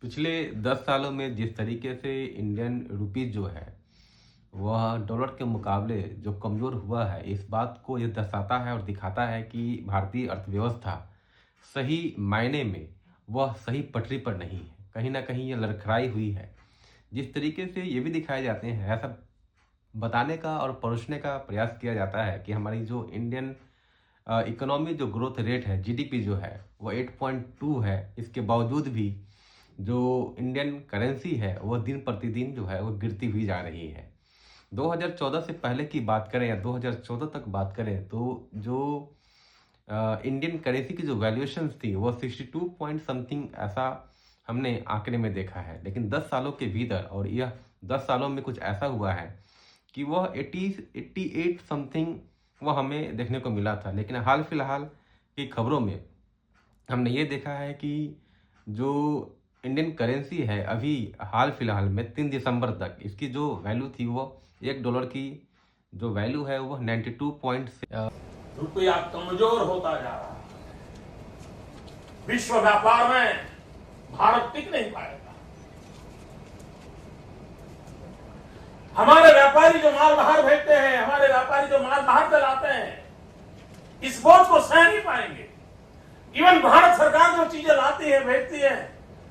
पिछले 10 सालों में जिस तरीके से इंडियन रुपीस जो है वह डॉलर के मुकाबले जो कमज़ोर हुआ है, इस बात को ये दर्शाता है और दिखाता है कि भारतीय अर्थव्यवस्था सही मायने में वह सही पटरी पर नहीं है। कहीं न कहीं ये लड़खड़ाई हुई है। जिस तरीके से ये भी दिखाए जाते हैं, ऐसा बताने का और परोसने का प्रयास किया जाता है कि हमारी जो इंडियन इकोनॉमी जो ग्रोथ रेट है, जीडीपी जो है, वो 8.2 है। इसके बावजूद भी जो इंडियन करेंसी है, वो दिन प्रतिदिन जो है वो गिरती हुई जा रही है। 2014 से पहले की बात करें या 2014 तक बात करें तो जो इंडियन करेंसी की जो वैल्यूएशंस थी वो 62 पॉइंट समथिंग ऐसा हमने आंकड़े में देखा है। लेकिन 10 सालों के भीतर और यह 10 सालों में कुछ ऐसा हुआ है कि वह 88 समथिंग वह हमें देखने को मिला था। लेकिन हाल फिलहाल की खबरों में हमने ये देखा है कि जो इंडियन करेंसी है, अभी हाल फिलहाल में 3 दिसंबर तक इसकी जो वैल्यू थी वो $1 की जो वैल्यू है वो 92 पॉइंट से रुपया कमजोर होता जा रहा है। विश्व व्यापार में भारत टिक नहीं पाएगा। हमारे व्यापारी जो माल बाहर भेजते हैं, हमारे व्यापारी जो माल बाहर से लाते हैं, इस बोझ को सह नहीं पाएंगे। इवन भारत सरकार जो चीजें लाती है, भेजती है,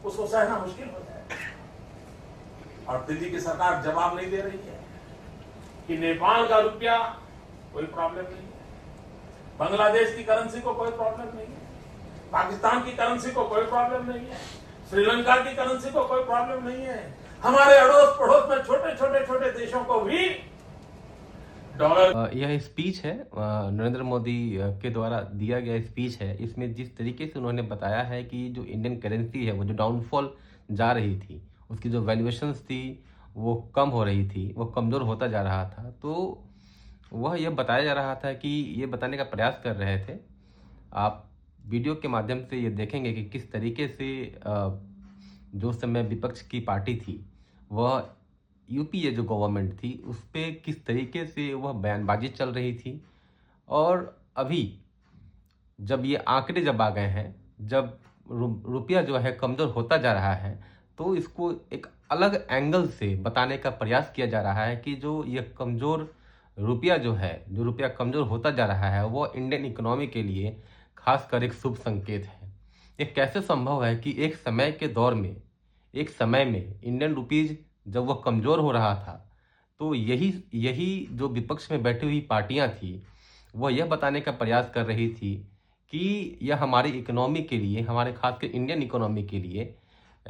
उसको सहना मुश्किल हो जाएगा। और दिल्ली की सरकार जवाब नहीं दे रही है कि नेपाल का रुपया कोई प्रॉब्लम नहीं है, बांग्लादेश की करेंसी को कोई प्रॉब्लम नहीं है, पाकिस्तान की करेंसी को कोई प्रॉब्लम नहीं है, श्रीलंका की करेंसी को कोई प्रॉब्लम नहीं है। हमारे अड़ोस पड़ोस में छोटे देशों को भी डॉलर। यह स्पीच है नरेंद्र मोदी के द्वारा दिया गया स्पीच है। इसमें जिस तरीके से उन्होंने बताया है कि जो इंडियन करेंसी है वो जो डाउनफॉल जा रही थी, उसकी जो वैल्यूएशंस थी वो कम हो रही थी, वो कमज़ोर होता जा रहा था। तो वह यह बताया जा रहा था कि ये बताने का प्रयास कर रहे थे। आप वीडियो के माध्यम से ये देखेंगे कि किस तरीके से जो समय विपक्ष की पार्टी थी, वह यूपीए जो गवर्नमेंट थी, उस पे किस तरीके से वह बयानबाजी चल रही थी। और अभी जब ये आंकड़े जब आ गए हैं, जब रुपया जो है कमज़ोर होता जा रहा है, तो इसको एक अलग एंगल से बताने का प्रयास किया जा रहा है कि जो ये कमज़ोर रुपया जो है, जो रुपया कमज़ोर होता जा रहा है, वो इंडियन इकोनॉमी के लिए खासकर एक शुभ संकेत है। ये कैसे संभव है कि एक समय के दौर में, एक समय में इंडियन रुपीज़ जब वह कमज़ोर हो रहा था, तो यही जो विपक्ष में बैठी हुई पार्टियां थी, वह यह बताने का प्रयास कर रही थी कि यह हमारी इकोनॉमी के लिए, हमारे खासकर इंडियन इकोनॉमी के लिए